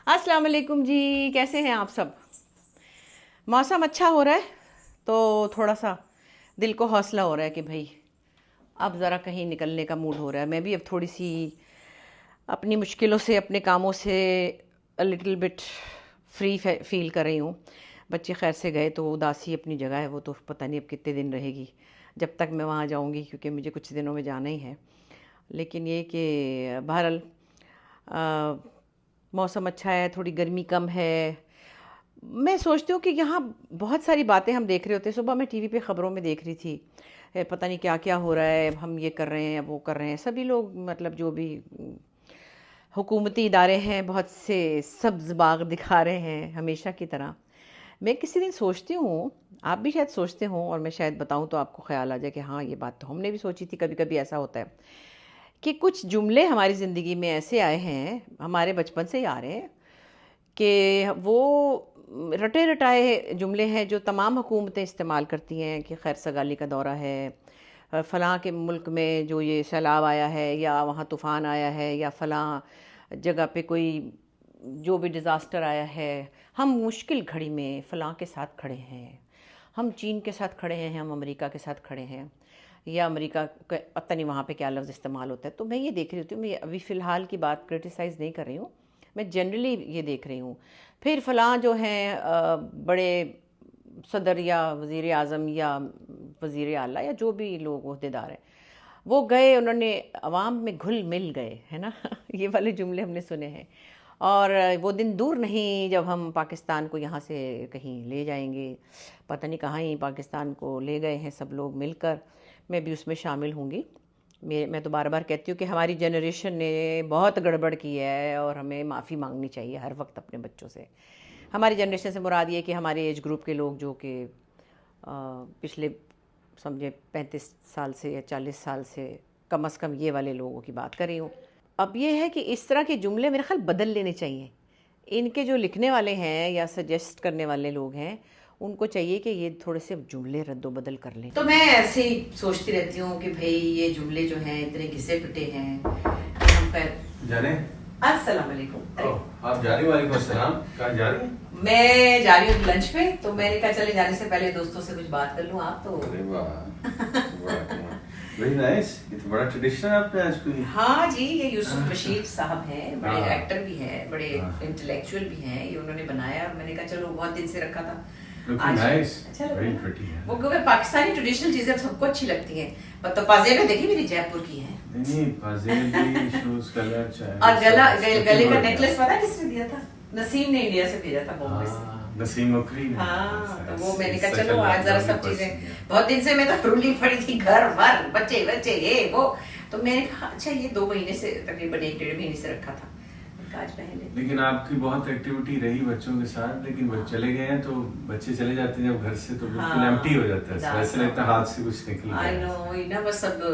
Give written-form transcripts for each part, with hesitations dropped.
السلام علیکم جی، کیسے ہیں آپ سب؟ موسم اچھا ہو رہا ہے تو تھوڑا سا دل کو حوصلہ ہو رہا ہے کہ بھائی اب ذرا کہیں نکلنے کا موڈ ہو رہا ہے. میں بھی اب تھوڑی سی اپنی مشکلوں سے، اپنے کاموں سے لٹل بٹ فری فیل کر رہی ہوں. بچے خیر سے گئے تو اداسی اپنی جگہ ہے، وہ تو پتہ نہیں اب کتنے دن رہے گی جب تک میں وہاں جاؤں گی، کیونکہ مجھے کچھ دنوں میں جانا ہی ہے. لیکن یہ کہ بہرحال موسم اچھا ہے، تھوڑی گرمی کم ہے. میں سوچتی ہوں کہ یہاں بہت ساری باتیں ہم دیکھ رہے ہوتے ہیں. صبح میں ٹی وی پہ خبروں میں دیکھ رہی تھی پتہ نہیں کیا کیا ہو رہا ہے، ہم یہ کر رہے ہیں، وہ کر رہے ہیں. سبھی لوگ مطلب جو بھی حکومتی ادارے ہیں بہت سے سبز باغ دکھا رہے ہیں ہمیشہ کی طرح. میں کسی دن سوچتی ہوں، آپ بھی شاید سوچتے ہوں اور میں شاید بتاؤں تو آپ کو خیال آ جائے کہ ہاں یہ بات تو ہم نے بھی سوچی تھی. کبھی کبھی ایسا ہوتا ہے کہ کچھ جملے ہماری زندگی میں ایسے آئے ہیں، ہمارے بچپن سے ہی آ رہے ہیں، کہ وہ رٹے رٹائے جملے ہیں جو تمام حکومتیں استعمال کرتی ہیں کہ خیر سگالی کا دورہ ہے، فلاں کے ملک میں جو یہ سیلاب آیا ہے، یا وہاں طوفان آیا ہے، یا فلاں جگہ پہ کوئی جو بھی ڈیزاسٹر آیا ہے، ہم مشکل گھڑی میں فلاں کے ساتھ کھڑے ہیں، ہم چین کے ساتھ کھڑے ہیں، ہم امریکہ کے ساتھ کھڑے ہیں، یا امریکہ کا پتہ نہیں وہاں پہ کیا لفظ استعمال ہوتا ہے. تو میں یہ دیکھ رہی ہوتی ہوں، میں ابھی فی الحال کی بات کرٹیسائز نہیں کر رہی ہوں، میں جنرلی یہ دیکھ رہی ہوں. پھر فلاں جو ہیں بڑے صدر یا وزیر اعظم یا وزیر اعلیٰ یا جو بھی لوگ عہدیدار ہیں، وہ گئے، انہوں نے عوام میں گھل مل گئے، ہے نا. یہ والے جملے ہم نے سنے ہیں. اور وہ دن دور نہیں جب ہم پاکستان کو یہاں سے کہیں لے جائیں گے. پتہ نہیں کہاں ہی پاکستان کو لے گئے ہیں سب لوگ مل کر. میں بھی اس میں شامل ہوں گی. میں تو بار بار کہتی ہوں کہ ہماری جنریشن نے بہت گڑبڑ کی ہے اور ہمیں معافی مانگنی چاہیے ہر وقت اپنے بچوں سے. ہماری جنریشن سے مراد یہ کہ ہمارے ایج گروپ کے لوگ جو کہ پچھلے سمجھے 35 سال سے یا 40 سال سے کم از کم یہ والے لوگوں کی بات کر رہی ہوں. اب یہ ہے کہ اس طرح کے جملے میرے خیال بدل لینے چاہیے. ان کے جو لکھنے والے ہیں یا سجیسٹ کرنے والے لوگ ہیں ان کو چاہیے کہ یہ تھوڑے سے جملے رد و بدل کر لیں. تو میں ایسے ہی سوچتی رہتی ہوں کہ بھئی یہ جملے جو ہیں اتنے گھسے پٹے ہیں. ہم جانے السلام علیکم. آپ جا رہی؟ وعلیکم السلام. کہاں جا رہی ہیں؟ میں جا رہی ہوں لنچ پہ، تو میں نے کہا چلے جانے سے پہلے دوستوں سے کچھ بات کر لوں. آپ تو ویری نائس. یہ تو بڑا ٹریڈیشن ہے آپ نے آج کوئی. ہاں جی، یہ یوسف بشیر صاحب ہیں، بڑے ایکٹر بھی ہیں، بڑے انٹلیکچوئل بھی ہیں. یہ انہوں نے بنایا اور میں نے کہا چلو بہت دن سے رکھا تھا. وہ کیونکہ پاکستانی ٹریڈیشنل چیزیں سب کو اچھی لگتی ہیں. تو پازیبیں دیکھی میری جے پور کی ہیں، اور گلے کا نیکلس پتا کس نے دیا تھا؟ نسیم نے انڈیا سے بھیجا تھا، بامبے سے. نسیم مکری نے. ہاں تو وہ میں نے کہا چلو آج ذرا سب چیزیں، بہت دن سے میں تو رلی پڑی تھی، گھر ور بچے بچے یہ وہ. تو میں نے کہا اچھا یہ 2 مہینے سے تقریباً 1-1.5 مہینے سے رکھا تھا. آج پہن لے. لیکن آپ کی بہت ایکٹیویٹی رہی بچوں کے ساتھ، لیکن وہ چلے گئے ہیں تو بچے چلے جاتے ہیں جب گھر سے تو بالکل ایمٹی ہو جاتا ہے. ویسے لگتا ہے ہاتھ سے کچھ نکل گیا. آئی نو نا، بس سب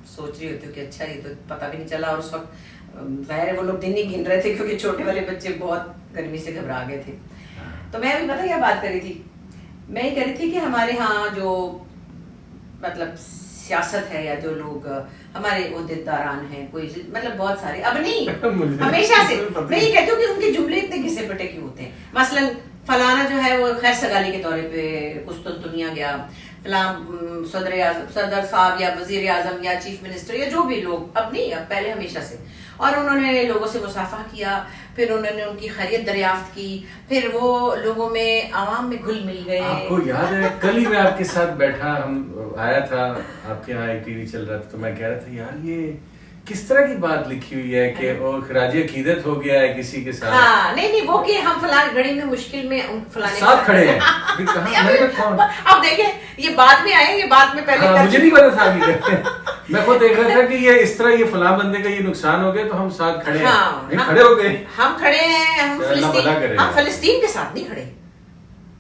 سوچ رہی ہوتی ہوں کہ اچھا یہ تو پتہ بھی نہیں چلا. اور اس وقت ظاہر ہے وہ لوگ دن ہی گن رہے تھے کیونکہ چھوٹے والے بچے بہت گرمی سے گھبرا گئے تھے. تو میں ابھی پتہ کیا بات کر رہی تھی؟ میں یہ کہہ رہی تھی کہ ہمارے ہاں جو مطلب سیاست ہے یا جو لوگ ہمارے عہدیداران ہیں، کوئی مطلب بہت سارے، اب نہیں ہمیشہ سے میں یہ کہتی ہوں کہ ان کے جملے اتنے گھسے پٹے کیوں ہوتے ہیں. مثلاً فلانا جو ہے وہ خیر سگالی کے دورے پہ قسطنطنیہ گیا، فلاں صدر صاحب یا وزیر اعظم یا چیف منسٹر یا جو بھی لوگ، اب نہیں اب پہلے ہمیشہ سے، اور انہوں نے لوگوں سے مصافحہ کیا، پھر انہوں نے ان کی خیریت دریافت کی، پھر وہ لوگوں میں عوام میں گھل مل گئے. آپ کو یاد ہے کل ہی میں آپ کے ساتھ بیٹھا، ہم آیا تھا آپ کے یہاں ٹی وی چل رہا تھا، تو میں کہہ رہا تھا یار یہ کس طرح کی بات لکھی ہوئی ہے کہ وہ خراج عقیدت ہو گیا ہے کسی کے ساتھ. ہاں نہیں وہ کہ ہم فلاں گھڑی میں مشکل میں فلانے ساتھ کھڑے ہیں. اب دیکھیں یہ بعد میں آئے، یہ بعد میں پہلے مجھے نہیں پتا تھا. میں خود دیکھ رہا تھا کہ یہ اس طرح یہ فلاں بندے کا یہ نقصان ہو گیا تو ہم ساتھ کھڑے ہیں. کھڑے ہو گئے، ہم کھڑے ہیں. ہم فلسطین کے ساتھ نہیں کھڑے،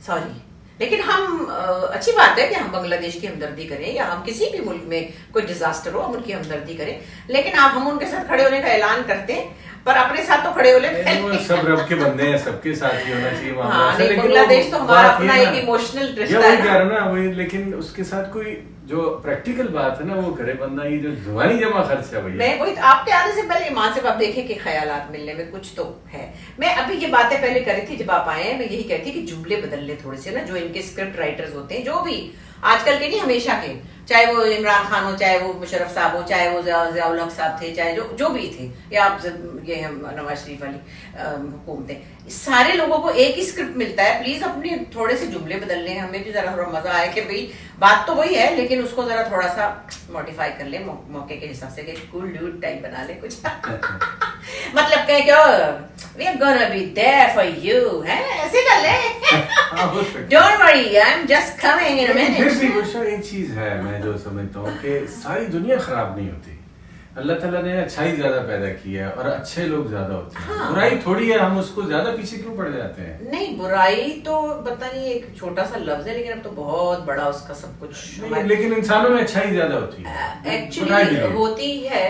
سوری، لیکن ہم اچھی بات ہے کہ ہم بنگلہ دیش کی ہمدردی کریں یا ہم کسی بھی ملک میں کوئی ڈیزاسٹر ہو ہم ان کی ہمدردی کریں، لیکن آپ ہم ان کے ساتھ کھڑے ہونے کا اعلان کرتے ہیں پر اپنے ساتھ تو کھڑے ہو لے. وہ سب رب کے بندے ہیں, سب کے ساتھ ہی ہونا چاہیے ہاں معاملہ. نہیں, بنگلہ دیش تو ہمارا اپنا ایک ایموشنل رشتہ وہی ہے کہہ رہا ہوں نا, وہی. لیکن اس کے ساتھ کوئی جو پریکٹیکل بات ہے نا وہ کرے بندہ, یہ جو زبانی جمع خرچ ہے بھیا. میں وہی آپ کے آنے سے پہلے ایمان سے آپ دیکھیں کہ خیالات ملنے میں کچھ تو ہے. میں ابھی یہ باتیں پہلے کری تھی جب آپ آئے ہیں, میں یہی کہتی کہ جملے بدل لیں تھوڑے سے نا, جو ان کے اسکرپٹ رائٹرز ہوتے ہیں جو بھی آج کل کے نہیں ہمیشہ کے, چاہے وہ عمران خان ہو, چاہے وہ مشرف صاحب ہو, چاہے وہ ضیاء الحق صاحب تھے, چاہے جو بھی تھے, یا آپ یہ نواز شریف والی حکومتیں, سارے لوگوں کو ایک ہی اسکرپٹ ملتا ہے. پلیز اپنے تھوڑے سے جملے بدل لیں, ہمیں بھی ذرا تھوڑا مزہ آئے کہ بھائی بات تو وہی ہے لیکن اس کو ذرا تھوڑا سا موڈیفائی کر لیں موقع کے حساب سے, کہ کول ڈوڈ ٹائپ بنا لیں کچھ. مطلب کہ we are gonna be there for you, ایسے کر لیں. Don't worry, I'm just coming in a minute. پھر بھی گوشہ ایک چیز ہے میں جو سمجھتا ہوں کہ ساری دنیا خراب نہیں ہوتی. اللہ تعالیٰ نے اچھائی زیادہ پیدا کی ہے اور اچھے لوگ زیادہ ہوتے ہیں. برائی تھوڑی ہے, ہم اس کو زیادہ پیچھے کیوں پڑ جاتے ہیں؟ نہیں, برائی تو پتہ نہیں ایک چھوٹا سا لفظ ہے لیکن اب تو بہت بڑا اس کا سب کچھ. لیکن انسانوں میں اچھائی زیادہ ہوتی ہے, ایکچولی ہوتی ہے,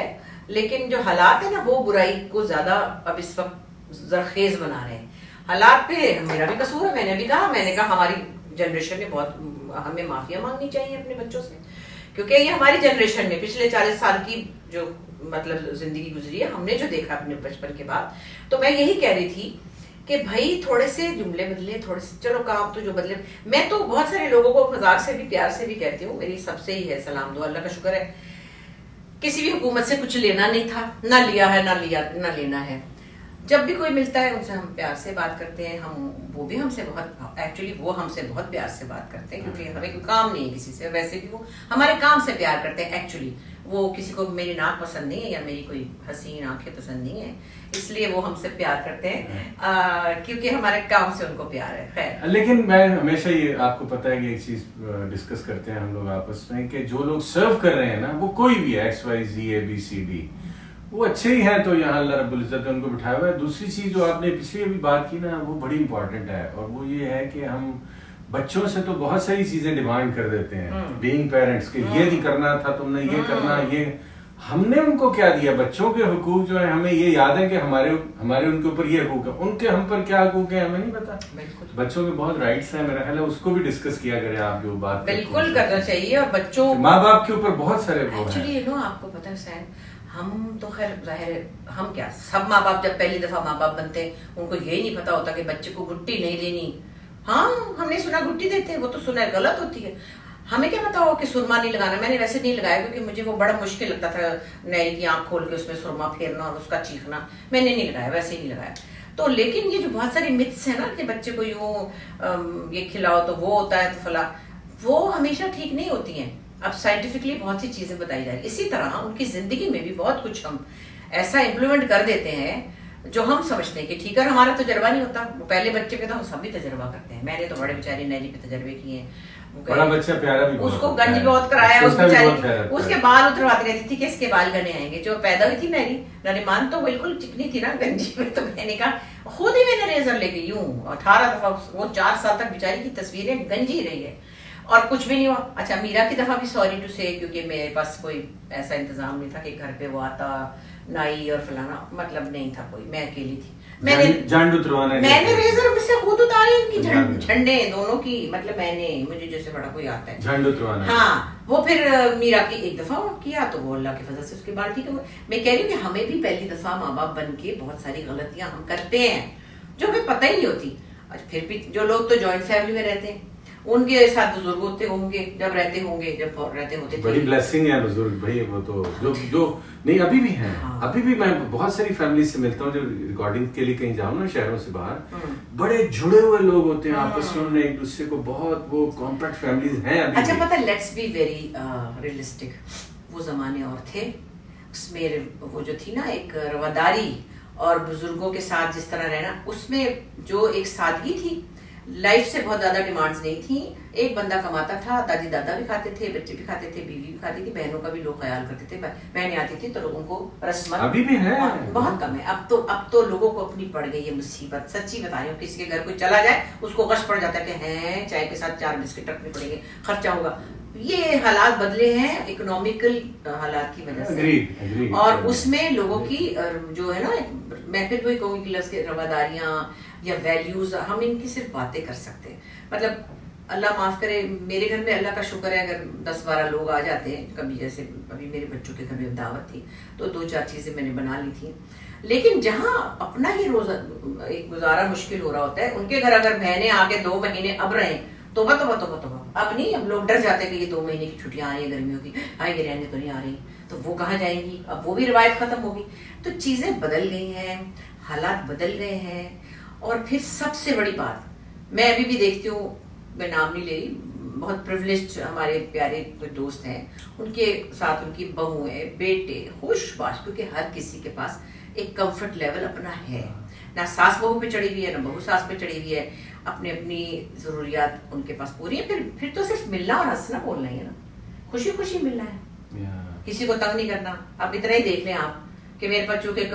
لیکن جو حالات ہیں نا وہ برائی کو زیادہ اب اس وقت زرخیز بنا رہے ہیں. حالات پہ میرا بھی قصور ہے, میں نے کہا ہماری جنریشن نے بہت, ہمیں معافیا مانگنی چاہیے اپنے بچوں سے, کیونکہ یہ ہماری جنریشن نے پچھلے 40 سال کی جو مطلب زندگی گزری ہے, ہم نے جو دیکھا اپنے بچپن کے بعد. تو میں یہی کہہ رہی تھی کہ بھائی تھوڑے سے جملے بدلے, تھوڑے سے چلو کام تو جو بدلے. میں تو بہت سارے لوگوں کو مذاق سے بھی پیار سے بھی کہتی ہوں, میری سب سے ہی ہے سلام دعا, اللہ کا شکر ہے کسی بھی حکومت سے کچھ لینا نہیں تھا, نہ لیا ہے نہ لینا ہے. جب بھی کوئی ملتا ہے ان سے ہم پیار سے بات کرتے ہیں, وہ بھی ہم سے بہت, ایکچولی وہ ہم سے بہت پیار سے بات کرتے ہیں کیونکہ ہمیں کوئی کام نہیں ہے کسی سے, ویسے بھی وہ ہمارے کام سے پیار کرتے ہیں. ایکچولی وہ کسی کو میری ناک پسند نہیں ہے یا میری کوئی حسین آنکھیں پسند نہیں ہے, اس لیے وہ ہم سے پیار کرتے ہیں کیونکہ ہمارے کام سے ان کو پیار ہے. خیر, لیکن میں ہمیشہ یہ آپ کو پتا ہے کہ ایک چیز ڈسکس کرتے ہیں ہم لوگ آپس میں کہ جو لوگ سرو کر رہے ہیں نا, وہ کوئی بھی ہے, XYZ ABCD, وہ اچھے ہی ہیں, تو یہاں اللہ رب العزت نے ان کو بٹھایا ہوا ہے. دوسری چیز جو آپ نے پچھلی ابھی بات کی نا, وہ بڑی امپورٹنٹ ہے, اور وہ یہ ہے کہ ہم بچوں سے تو بہت ساری چیزیں ڈیمانڈ کر دیتے ہیں بینگ پیرنٹس, کہ یہ نہیں کرنا تھا تم نے, یہ کرنا, یہ ہم نے ان کو کیا دیا. بچوں کے حقوق جو ہیں ہمیں یہ یاد ہے کہ ہمارے ان کے اوپر یہ حقوق ہیں, ان کے ہم پر کیا حقوق ہیں ہمیں نہیں پتا. بچوں کے بہت رائٹس ہیں, میرا خیال ہے اس کو بھی ڈسکس کیا کریں آپ جو بات. بالکل کرنا چاہیے, اور بچوں ماں باپ کے اوپر بہت سارے ایکچولی آپ کو پتا ہے حسین, ہم تو خیر ظاہر ہے, ہم کیا سب ماں باپ جب پہلی دفعہ ماں باپ بنتے ہیں ان کو یہی نہیں پتا ہوتا کہ بچے کو گٹی نہیں دینی. ہاں ہم نے سنا گٹی دیتے ہیں, وہ تو سنا غلط ہوتی ہے. ہمیں کیا پتا ہو کہ سرما نہیں لگانا. میں نے ویسے نہیں لگایا کیونکہ مجھے وہ بڑا مشکل لگتا تھا, نیری کی آنکھ کھول کے اس میں سرما پھیرنا اور اس کا چیخنا. میں نے نہیں لگایا, ویسے ہی نہیں لگایا. تو لیکن یہ جو بہت ساری متس ہیں نا کہ بچے کو یوں یہ کھلاؤ تو وہ ہوتا ہے تو فلاں, وہ ہمیشہ ٹھیک نہیں ہوتی ہیں. اب سائنٹیفکلی بہت سی چیزیں بتائی جا رہی. اسی طرح ان کی زندگی میں بھی بہت کچھ ہم ایسا امپلیمنٹ کر دیتے ہیں جو ہم سمجھتے ہیں کہ ٹھیک ہے, ہمارا تجربہ نہیں ہوتا. پہلے بچے پہ تو ہم سب بھی تجربہ کرتے ہیں. میں نے تو بڑے بیچاری نیری پہ تجربے کیے ہیں. بڑا بچہ پیارا بھی, اس کو گنج بہت کرایا, اس بیچاری اس کے بال اترواتی رہتی تھی کہ اس کے بال گنے آئیں گے. جو پیدا ہوئی تھی میری نریمان تو بالکل چکنی تھی نا گنجی میں, تو میں نے کہا خود ہی میں نے ریزر لے کے یوں 18 دفعہ, وہ 4 سال تک بیچاری کی تصویریں گنجی رہی ہے اور کچھ بھی نہیں ہوا. اچھا میرا کی دفعہ بھی سوری ٹو سے, کیونکہ میرے پاس کوئی ایسا انتظام نہیں تھا کہ گھر پہ وہ آتا نائی اور فلانا, مطلب نہیں تھا کوئی, میں اکیلی تھی. میں نے ریزر سے خود اتاری ان کی جھنڈے دونوں کی, مطلب میں نے, مجھے جیسے بڑا کوئی آتا ہے جھنڈ اتروانا. ہاں وہ پھر میرا کی ایک دفعہ کیا تو وہ اللہ کے فضل سے اس کے بعد ٹھیک ہے. میں کہہ رہی ہوں کہ ہمیں بھی پہلی دفعہ ماں باپ بن کے بہت ساری غلطیاں ہم کرتے ہیں جو ہمیں پتہ ہی نہیں ہوتی. پھر بھی جو لوگ تو جوائنٹ فیملی میں رہتے ہیں ان کے ساتھ بزرگ ہوتے ہوں گے, جب رہتے ہوتے بڑی بلیسنگ ہے بزرگ بھائی. وہ تو جو نہیں ابھی بھی ہیں, ابھی بھی میں بہت ساری فیملی سے ملتا ہوں جو ریکارڈنگ کے لیے کہیں جاؤں نا شہروں سے باہر, بڑے جڑے ہوئے لوگ ہوتے ہیں آپس میں, انہوں نے ایک دوسرے کو بہت, وہ کمپیکٹ فیملیز ہیں ابھی. اچھا پتہ, لیٹس بی ویری ریئلسٹک, وہ زمانے اور تھے, اس میں وہ جو تھی نا ایک رواداری اور بزرگوں کے ساتھ جس طرح رہنا, اس میں جو ایک سادگی تھی, لائف سے بہت زیادہ ڈیمانڈز نہیں تھیں. ایک بندہ کماتا تھا, دادی دادا بھی کھاتے تھے, بچے بھی کھاتے تھے, بیوی بھی کھاتی تھی, بہنوں کا بھی لوگ خیال کرتے تھے. بہنیں آتی تھی تو لوگوں کو رسمن ابھی بھی ہے, بہت کم ہے. اب تو لوگوں کو اپنی پڑ گئی ہے مصیبت, سچی بتا رہی ہوں. کسی کے گھر کوئی چلا جائے اس کو غش پڑ جاتا ہے کہ ہیں چائے کے ساتھ 4 بسکٹ رکھنے پڑیں گے, خرچہ ہوگا. یہ حالات بدلے ہیں اکنامیکل حالات کی وجہ سے، اور اس میں لوگوں کی جو ہے نا، میں پھر وہی کہوں گی لفظ کے رواداریاں یا ویلیوز، ہم ان کی صرف باتیں کر سکتے ہیں. مطلب اللہ معاف کرے، میرے گھر میں اللہ کا شکر ہے اگر 10-12 لوگ آ جاتے ہیں کبھی، جیسے ابھی میرے بچوں کے گھر میں دعوت تھی تو 2-4 چیزیں میں نے بنا لی تھیں. لیکن جہاں اپنا ہی روزہ ایک گزارا مشکل ہو رہا ہوتا ہے، ان کے گھر اگر مہینے آگے 2 مہینے اب رہے، توبہ توبہ توبہ توبہ، اب نہیں، اب لوگ ڈر جاتے ہیں کہ یہ 2 مہینے کی چھٹیاں آ رہی ہیں گرمیوں کی، یہ رہنے تو نہیں آ رہی، تو وہ کہاں جائیں گی؟ اب وہ بھی روایت ختم ہوگی. تو چیزیں بدل گئی ہیں، حالات بدل گئے ہیں. اور پھر سب سے بڑی بات میں ابھی بھی دیکھتی ہوں، میں نام نہیں لے رہی، بہت پریولیجڈ ہمارے پیارے کوئی دوست ہیں، ان کے ساتھ ان کی بہویں، بیٹے خوش باش، کیونکہ ہر کسی کے پاس ایک کمفرٹ لیول اپنا ہے، نہ ساس بہو پہ چڑھی ہوئی ہے، نہ بہو ساس پہ چڑھی ہوئی ہے، اپنی اپنی ضروریات ان کے پاس پوری ہیں. پھر تو صرف ملنا اور ہنسنا بولنا ہی ہے نا، خوشی خوشی ملنا ہے، کسی کو تنگ نہیں کرنا. اب اتنا ہی دیکھ لیں آپ کہ میرے بچوں کے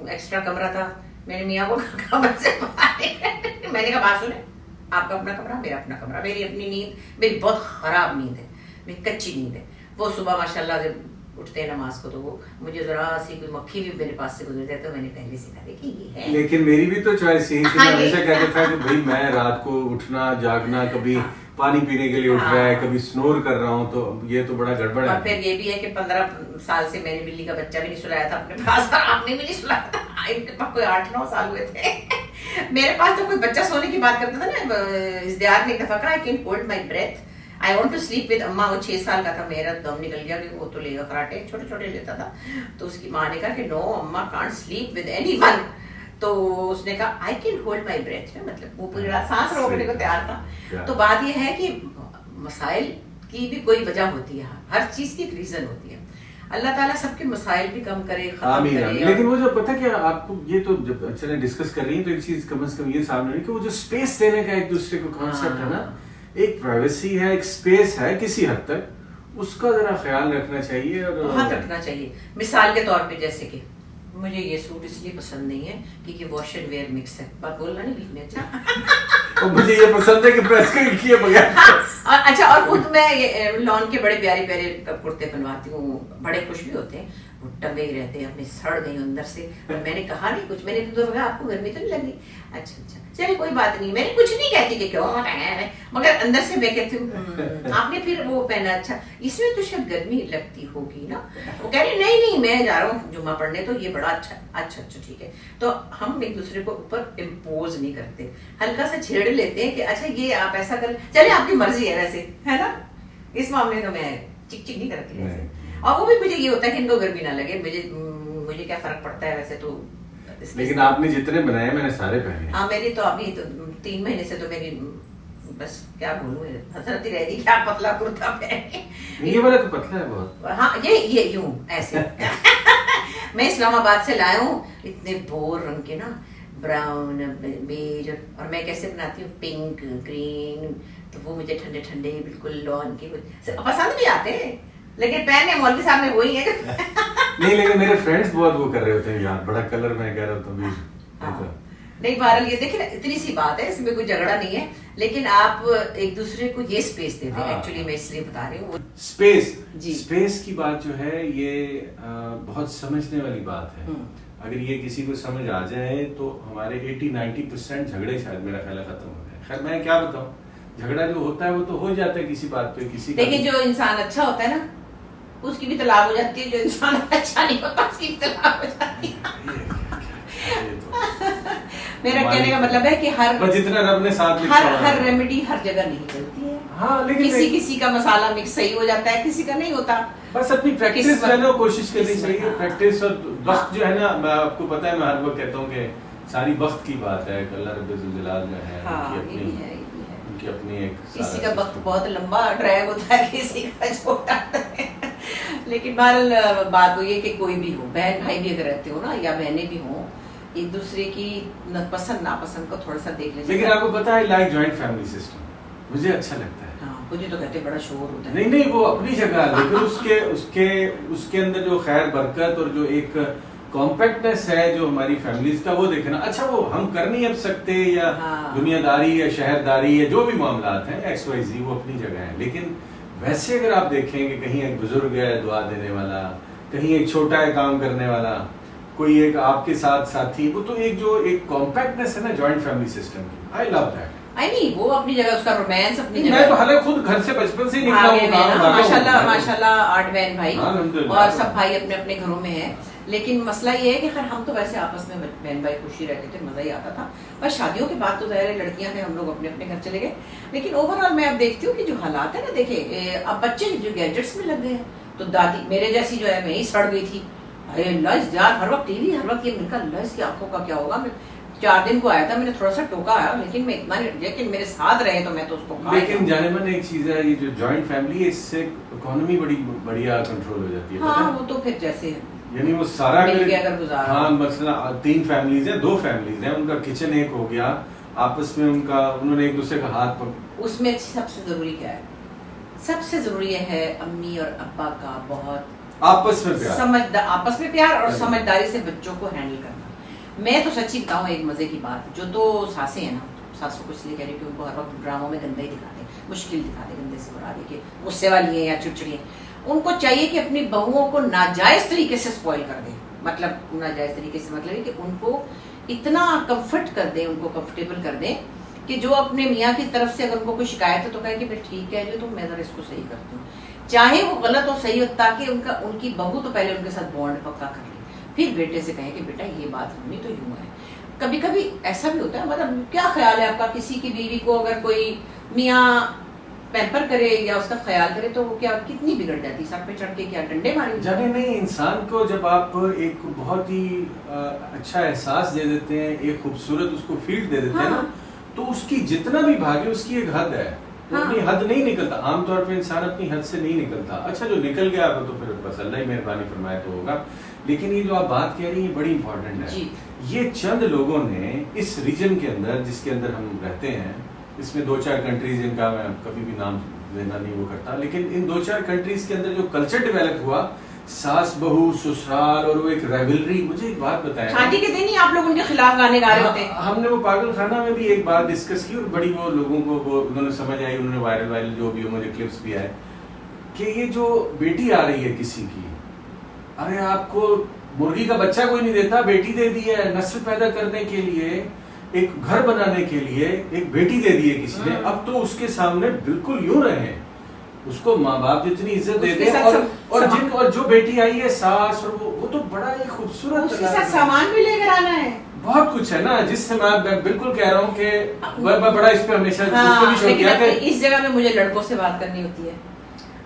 ایکسٹرا کمرہ تھا، میں نے میاں کو کمرے سے باہر میں نے کہا بات سنیں، آپ کا اپنا کمرہ، میرا اپنا کمرہ، میری اپنی نیند، میری بہت خراب نیند ہے، میری کچی نیند ہے. وہ صبح ماشاءاللہ جب اٹھتے ہیں نماز کو تو وہ مجھے ذرا سی کوئی مکھی بھی میرے پاس سے گزر جائے تو میں نے پہلے سے کہا دیکھیے یہ ہے. لیکن میری بھی تو چوائس یہی تھی، میں ہمیشہ کہتا تھا کہ بھائی میں رات کو اٹھنا جاگنا، کبھی پانی پینے کے لیے اٹھ رہا ہے، کبھی سنور کر رہا ہوں، تو یہ تو بڑا گڑبڑ ہے. اور پھر یہ بھی ہے کہ 15 سال سے میں نے بلی کا بچہ بھی نہیں سلایا تھا اپنے پاس، اور آپ نے بھی نہیں سلایا تھا، ان کے پاس کوئی 8-9 سال ہوئے تھے. میرے پاس تو کوئی بچہ سونے کی بات کرتا تھا نا، ازدیار نے ایک دفعہ کہا I can hold my breath, I want to sleep with اماں. وہ 6 سال کا تھا، میرا دم نکل گیا کہ وہ تو لے گا کراٹے، چھوٹے چھوٹے لیتا تھا. تو اس کی ماں نے کہا کہ نو اماں can't sleep with anyone. تو اس نے کہا I can hold my breath، مطلب وہ پوری رات سانس روکنے کو تیار تھا. تو بات یہ ہے کہ مسائل کی بھی کوئی وجہ ہوتی ہے، ہر چیز کی ایک ریزن ہوتی ہے. اللہ تعالیٰ سب کے مسائل بھی کم کرے، ختم کرے. لیکن وہ جو پتہ کیا آپ کو، یہ تو جب چلیں ڈسکس کر رہی ہیں تو ایک چیز کم از کم یہ سامنے رہی کہ وہ جو اسپیس دینے کا ایک دوسرے کو کانسیپٹ ہے نا، ایک پرائیویسی ہے، ایک اسپیس ہے کسی حد تک، اس کا ذرا خیال رکھنا چاہیے، اور بہت رکھنا چاہیے. مثال کے طور پہ جیسے کہ مجھے یہ سوٹ اس لیے پسند نہیں ہے کہ یہ واش اینڈ ویئر مکس ہے، بات بولنا نہیں بیچ میں. اچھا اور مجھے یہ پسند ہے کہ پریس کیے بغیر. اچھا، اور خود میں لون کے بڑے پیارے پیارے کرتے بنواتی ہوں، بڑے خوش بھی ہوتے ہیں، وہ ٹنگے ہی رہتے ہیں، اپنے سڑ گئی اندر سے. اور میں نے کہا نہیں کچھ، میں نے تو کہا آپ کو گرمی تو نہیں لگ رہی؟ اچھا اچھا چلیے کوئی بات نہیں، میں نے کچھ نہیں کہتی کہ کیوں ہے، مگر اندر سے میں کہتی ہوں آپ نے پھر وہ پہنا، اچھا اس میں تو شاید گرمی لگتی ہوگی نا. وہ کہہ رہی نہیں میں جا رہا ہوں جمعہ پڑھنے، تو یہ بڑا اچھا اچھا اچھا ٹھیک ہے. تو ہم ایک دوسرے کو اوپر امپوز نہیں کرتے، ہلکا سا چھیڑ لیتے ہیں کہ اچھا یہ آپ ایسا کر، چلے آپ کی مرضی ہے ویسے، ہے نا. اس معاملے تو میں چک چک نہیں کرتی ویسے. اور وہ بھی مجھے یہ ہوتا ہے کہ ان کو گرمی نہ لگے، مجھے کیا فرق پڑتا ہے ویسے تو. لیکن آپ نے جتنے بنائے میں نے سارے پہنے. ہاں میری تو ابھی تو 3 مہینے سے تو میری بس کیا بولوں، حسرت ہی رہ گی کیا پتلا کرتا پہنے. یہ والا تو پتلا ہے بہت. ہاں یہ یوں ایسے میں اسلام آباد سے لایا ہوں، اتنے بور رنگ کے نا، براؤن بیج، اور میں کیسے بناتی ہوں پنک گرین، تو وہ مجھے ٹھنڈے ٹھنڈے بالکل لون کے پسند بھی آتے ہیں. لیکن پہننے مولوی صاحب میں وہی ہے نہیں، لیکن میرے فرینڈس بہت وہ کر رہے ہوتے ہیں یار، بڑا کلر میں کہہ رہا ہوں. نہیں بہرحال یہ دیکھیں اتنی سی بات ہے، اس میں کوئی جھگڑا نہیں ہے، لیکن آپ ایک دوسرے کو یہ اسپیس دیتے ہیں. ایکچولی میں اس لیے بتا رہی ہوں اسپیس کی بات جو ہے یہ بہت سمجھنے والی بات ہے. اگر یہ کسی کو سمجھ آ جائے تو ہمارے 80-90% جھگڑے شاید میرا خیال ختم ہو جائے. خیر میں کیا بتاؤں، جھگڑا جو ہوتا ہے وہ تو ہو جاتا ہے کسی بات پہ. کسی لیکن جو انسان اچھا ہوتا ہے نا اس کی بھی طلاق ہو جاتی ہے، جو انسان اچھا نہیں ہوتا اس کی بھی طلاق ہو جاتی ہے. میرا کہنے کا مطلب ہے کہ جتنا رب نے ساتھ ہر ریمیڈی ہر جگہ نہیں چلتی ہے. ہاں لیکن کسی کا مسالہ مکس صحیح ہو جاتا ہے، کسی کا نہیں ہوتا. بس اپنی پریکٹس ہے نا، کوشش کرنی چاہیے. پریکٹس اور وقت جو ہے نا، میں آپ کو پتا ہے میں ہر وقت کہتا ہوں کہ ساری وقت کی بات ہے. اللہ رب الجلال جو ہے ان کی اپنی ایک، کسی کا وقت بہت لمبا ڈرائیو ہوتا ہے، کسی کا چھوٹا. لیکن بہرحال بات وہی ہے کہ کوئی بھی ہو، بہن بھائی بھی اگر رہتے ہو نا، یا بہنیں بھی ہوں، ایک دوسرے کی پسند ناپسند کو تھوڑا سا دیکھ لیں. لیکن آپ کو پتا ہے لائک جوائنٹ فیملی سسٹم مجھے اچھا لگتا ہے. ہاں مجھے تو کہتے بڑا شور ہوتا ہے. نہیں وہ اپنی جگہ، لیکن اس کے اندر جو خیر برکت اور جو ایک کمپیکٹنس ہے جو ہماری فیملیز کا، وہ دیکھنا. اچھا وہ ہم کر نہیں اب سکتے، یا دنیا داری یا شہر داری یا جو بھی معاملات ہیں XYZ وہ اپنی جگہ ہیں، لیکن ویسے اگر آپ دیکھیں کہ کہیں ایک بزرگ ہے دعا دینے والا, کہیں ایک چھوٹا ہے کام کرنے والا, کوئی ایک آپ کے ساتھ ساتھی, وہ تو ایک جو ایک کمپیکٹنس ہے نا جوائنٹ فیملی سسٹم کی, آئی لو دیٹ. نہیں وہ اپنی جگہ, اس کا رومانس اپنی جگہ. میں تو حالانکہ خود گھر سے بچپن سے ہی نکلا ہوں, ماشاءاللہ 8 بہن بھائی, اور سب بھائی اپنے اپنے گھروں میں ہیں. لیکن مسئلہ یہ ہے کہ خیر ہم تو ویسے آپس میں بہن بھائی خوشی رہتے تھے, مزہ ہی آتا تھا. بس شادیوں کے بعد تو ظاہر ہے لڑکیاں تھے, ہم لوگ اپنے اپنے گھر چلے گئے. لیکن اوور آل میں اب دیکھتی ہوں کہ جو حالات ہے نا, دیکھیں اب بچے جو گیجٹس میں لگ گئے ہیں, تو دادی میرے جیسی جو ہے میں ہی سڑ گئی تھی, اللہ یار ہر وقت ٹی وی, ہر وقت یہ مل کر اللہ اس کی آنکھوں کا کیا ہوگا. میں 4 دن کو آیا تھا, میں نے تھوڑا سا ٹوکا آیا, لیکن میں اتنا نہیں, لیکن میرے ساتھ رہے تو میں تو اس کو. لیکن جانباً ایک چیز ہے, یہ جو جوائنٹ فیملی ہے اس سے اکانومی بڑی بڑھیا کنٹرول ہو جاتی ہے. ہاں وہ تو پھر جیسے یعنی وہ سارا اگر گزارا, ہاں مثلا 3 فیملیز ہیں, 2 فیملیز ہیں, ان کا کچن ایک ہو گیا, آپس میں ان کا انہوں نے ایک دوسرے کا ہاتھ اس میں سب سے ضروری کیا ہے, سب سے ضروری ہے امی اور ابا کا بہت آپس میں پیار, آپس میں پیار اور سمجھداری سے بچوں کو ہینڈل کرنا. میں تو سچی بتاؤں ایک مزے کی بات, جو تو ساسیں ہیں نا, ساسوں کو اس لیے کہہ رہی ہوں کہ ان کو ہر وقت ڈراموں میں گندہ ہی دکھاتے ہیں, مشکل دکھاتے ہیں, گندے سے بڑھا دے کہ غصے والی ہیں یا چڑچڑی ہیں. ان کو چاہیے کہ اپنی بہوؤں کو ناجائز طریقے سے اسپوائل کر دیں. مطلب ناجائز طریقے سے مطلب ہے کہ ان کو اتنا کمفرٹ کر دیں, ان کو کمفرٹیبل کر دیں کہ جو اپنے میاں کی طرف سے اگر ان کو کوئی شکایت ہے تو کہیں کہ بھائی ٹھیک ہے جو, تو میں ذرا اس کو صحیح کرتی ہوں, چاہے وہ غلط ہو صحیح ہو, تاکہ ان کی بہو تو پہلے ان کے ساتھ بانڈ پکا کر لے, پھر بیٹے سے کہیں کہ بیٹا یہ بات ہمیں تو یوں ہے. کبھی کبھی ایسا بھی ہوتا ہے, مطلب کیا خیال ہے آپ کا, کسی کی بیوی کو اگر کوئی میاں پیمپر کرے یا اس کا خیال کرے تو وہ کیا کتنی بگڑ جاتی, سر پہ چڑھ کے کیا ڈنڈے مارے جانے. نہیں, انسان کو جب آپ ایک بہت ہی اچھا احساس دے دیتے ہیں, ایک خوبصورت اس کو فیل دے دیتے ہیں نا, تو اس کی جتنا بھی بھاگے اس کی ایک حد ہے, اپنی حد نہیں نکلتا. عام طور پہ انسان اپنی حد سے نہیں نکلتا. اچھا جو نکل گیا وہ تو پھر بس اللہ ہی مہربانی فرمائے تو ہوگا. لیکن یہ جو آپ بات کہہ رہی ہیں بڑی امپورٹنٹ ہے. یہ چند لوگوں نے اس ریجن کے اندر جس کے اندر ہم رہتے ہیں, اس میں 2-4 کنٹریز جن کا میں کبھی بھی نام لینا نہیں وہ کرتا, لیکن ان 2-4 کنٹریز کے اندر جو کلچر ڈیولپ ہوا, ساس بہو سسرال, اور وہ ایک ریولری. مجھے ایک بات بتائیں, شادی کے دن ہی آپ لوگ ان کے خلاف گانے گا رہے ہوتے ہیں. ہم نے وہ پاگل خانہ میں بھی ایک بات ڈسکس کی, اور بڑی وہ لوگوں کو وہ انہوں نے سمجھ آئی, انہوں نے وائرل جو بھی مجھے کلپس بھی آئے کہ یہ جو بیٹی آ رہی ہے کسی کی, ارے آپ کو مرغی کا بچہ کوئی نہیں دیتا, بیٹی دے دی ہے نسل پیدا کرنے کے لیے, ایک گھر بنانے کے لیے ایک بیٹی دے دی ہے کسی نے. اب تو اس کے سامنے بالکل یوں رہے, اس کو ماں باپ جتنی عزت دیتے ہیں, اور جو بیٹی آئی ہے ساس, اور وہ تو بڑا ہی خوبصورت, اس کے ساتھ سامان بھی لے کر آنا ہے, بہت کچھ ہے نا, جس سے میں بالکل کہہ رہا ہوں کہ میں بڑا اس پہ ہمیشہ اس کو بھی شوق کیا کہ اس جگہ میں مجھے لڑکوں سے بات کرنی ہوتی ہے.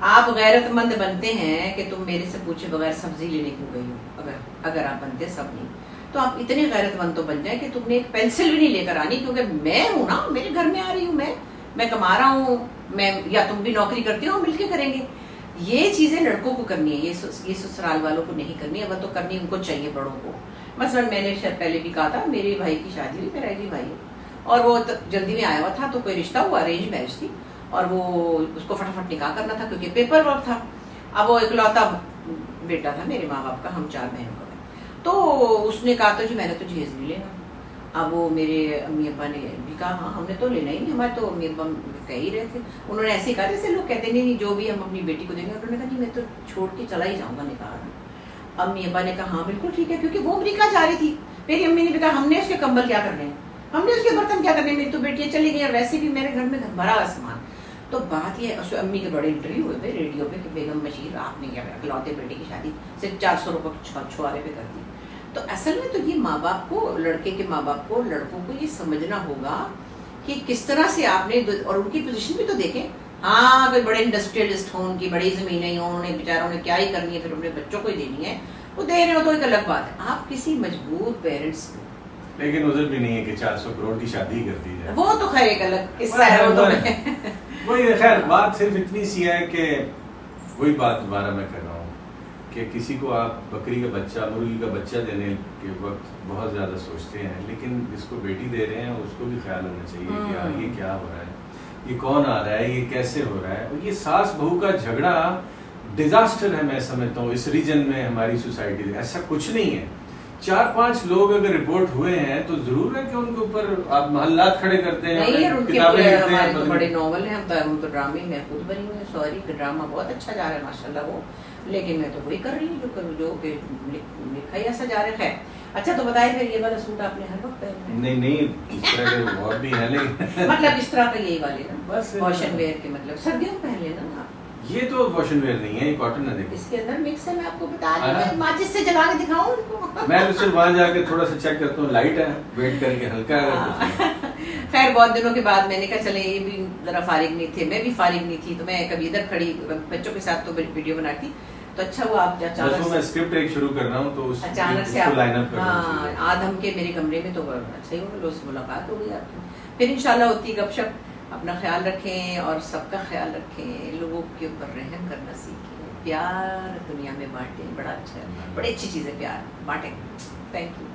آپ غیرت مند بنتے ہیں کہ تم میرے سے پوچھے بغیر سبزی لینے کیوں گئی ہو, اگر آپ بنتے سب نہیں تو آپ اتنے غیرت مند تو بن جائیں کہ تم نے ایک پینسل بھی نہیں لے کر آنی, کیونکہ میں ہوں نا, میرے گھر میں آ رہی ہوں, میں کما رہا ہوں, میں یا تم بھی نوکری کرتے ہو, مل کے کریں گے. یہ چیزیں لڑکوں کو کرنی ہے, یہ سسرال والوں کو نہیں کرنی ہے. اگر تو کرنی ان کو چاہیے بڑوں کو. مثلا میں نے شاید پہلے بھی کہا تھا, میرے بھائی کی شادی ہوئی, میرا ایک بھائی ہے, اور وہ جلدی میں آیا ہوا تھا, تو کوئی رشتہ ہوا, ارینج میرج تھی, اور وہ اس کو فٹافٹ نکاح کرنا تھا کیونکہ پیپر ورک تھا. اب وہ اکلوتا بیٹا تھا میرے ماں باپ کا, ہم 4 بہنوں کا, تو اس نے کہا تو جی میں نے تو جہیز نہیں لینا. اب وہ میرے امی ابا نے بھی کہا ہاں ہم نے تو لینا ہی نہیں, ہمارے تو امی ابا کہہ ہی رہے تھے. انہوں نے ایسے کہا جیسے لوگ کہتے نہیں جو بھی ہم اپنی بیٹی کو دیں گے. انہوں نے کہا جی میں تو چھوڑ کے چلا ہی جاؤں گا نکاح. امی ابا نے کہا ہاں بالکل ٹھیک ہے, کیونکہ وہ امریکہ جا رہی تھی. میری امی نے بھی کہا ہم نے اس کے کمبل کیا کرنے ہیں, ہم نے اس کے برتن کیا کرنے ہیں, میری تو بیٹیاں چلی گئی, اور ویسے بھی میرے گھر میں بھرا سامان. تو بات یہ اس امی کے بڑے انٹرویو ہوئے تھے ریڈیو پہ کہ بیگم بشیر آپ نے کیا اکلوتے بیٹے کی شادی صرف 400 روپے چھوارے پہ کر دی. تو اصل میں تو یہ ماں باپ کو, لڑکے کے ماں باپ کو, لڑکوں کو یہ سمجھنا ہوگا کہ کس طرح سے آپ نے, اور ان کی پوزیشن بھی تو دیکھیں. ہاں کوئی بڑے انڈسٹریلسٹ ہوں, ان کی بڑی زمینیں ہوں, انہوں نے بیچاروں نے کیا ہی کرنی ہے, پھر اپنے بچوں کو ہی دینی ہے, وہ دے رہے ہو تو ایک الگ بات ہے. آپ کسی مجبور پیرنٹس کو, لیکن ادھر بھی نہیں ہے کہ 400 کروڑ کی شادی کر دی جائے, وہ تو خیر ایک الگ قصہ ہے. وہ تو وہی خیر بات صرف اتنی سی ہے کہ وہی بات دوبارہ میں کر رہا ہوں کہ کسی کو آپ بکری کا بچہ, مرغی کا بچہ دینے کے وقت بہت زیادہ سوچتے ہیں, لیکن جس کو بیٹی دے رہے ہیں اس کو بھی خیال ہونا چاہیے کہ یار یہ کیا ہو رہا ہے, یہ کون آ رہا ہے, یہ کیسے ہو رہا ہے. اور یہ ساس بہو کا جھگڑا ڈیزاسٹر ہے, میں سمجھتا ہوں اس ریجن میں ہماری سوسائٹی میں ایسا کچھ نہیں ہے 4-5 لوگ اگر رپورٹ ہوئے ہیں تو ضرور ہے کہ ان کے اوپر آپ محلات کھڑے کرتے ہیں. نہیں ان کے کتابیں لکھتے ہمارے ہیں. تو بڑے ناول ہیں, ہم تو ڈرامے میں خود بنی ہوئی ہوں. سوری کہ ڈرامہ بہت اچھا جا رہا ہے ماشاء اللہ وہ, لیکن میں تو وہی کر رہی ہوں جو کہ لکھا ہی ایسا جا رہا ہے. اچھا تو بتائیں پھر یہ والا سوٹ آپ نے ہر وقت پہننا ہے؟ نہیں اس طرح کے اور بھی ہیں لیکن مطلب اس طرح کا یہی والے نا بس واشن ویئر کے, مطلب سردیوں میں پہن لینا نا. یہ تو واشن ویئر نہیں ہے, یہ کاٹن ہے. دیکھو اس کے اندر مکس ہے, میں آپ کو بتا رہی ہوں, ماچس سے جلا کے دکھاؤں ان کو. میں تو صرف وہاں جا کے تھوڑا سا چیک کرتا ہوں, لائٹ ہے, ویٹ کر کے ہلکا ہے. خیر بہت دنوں کے بعد میں نے کہا چلے یہ بھی ذرا فارغ نہیں تھے, میں بھی فارغ نہیں تھی, تو میں کبھی ادھر کھڑی بچوں کے ساتھ تو ویڈیو بناتی, تو اچھا ہوا آپ اچانک میں اسکرپٹ ایک شروع کر رہا ہوں تو اچانک سے آپ لائن اپ ہاں آدم کے میرے کمرے میں, تو اچھا ہی ہوا, اس ملاقات ہو گئی آپ کی. پھر انشاءاللہ ہوتی گپ شپ. اپنا خیال رکھیں اور سب کا خیال رکھیں, لوگوں کے اوپر رحم کرنا سیکھیں, پیار دنیا میں بانٹیں, بڑا اچھا ہے, بڑی اچھی چیز ہے پیار, بانٹیں. Thank you.